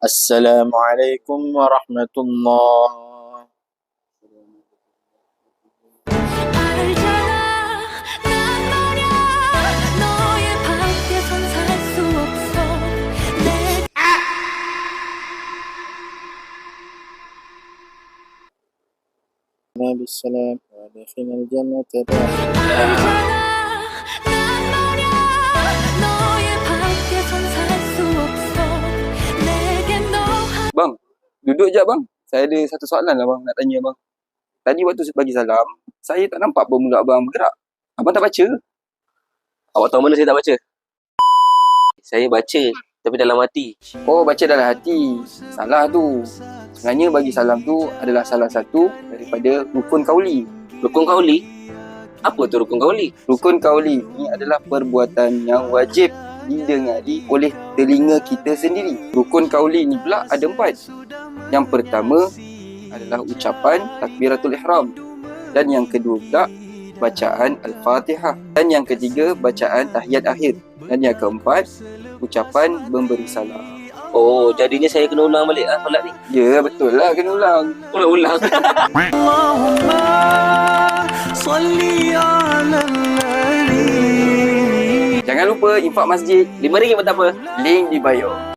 Assalamualaikum warahmatullahi. Bissalam wa adkhilnal jannata Bang, duduk je bang. Saya ada satu soalan lah bang, nak tanya bang. Tadi waktu bagi salam, saya tak nampak pun muka abang bergerak. Abang tak baca? Awak tahu mana saya tak baca? Saya baca, tapi dalam hati. Oh, baca dalam hati. Salah tu. Sebenarnya bagi salam tu adalah salah satu daripada rukun kauli. Rukun kauli? Apa tu rukun kauli? Rukun kauli ini adalah perbuatan yang wajib didengari oleh telinga kita sendiri. Rukun kauli ni pula ada 4. Yang pertama adalah ucapan takbiratul ihram. Dan yang kedua pula bacaan al-Fatihah. Dan yang ketiga bacaan tahiyat akhir. Dan yang keempat ucapan memberi salam. Oh, jadinya saya kena ulang balik solat ni? Ya, betul lah, kena ulang. Ulang. Allahumma salli ala nabi. Jangan lupa infak masjid. RM5 pun tak apa. Link di bio.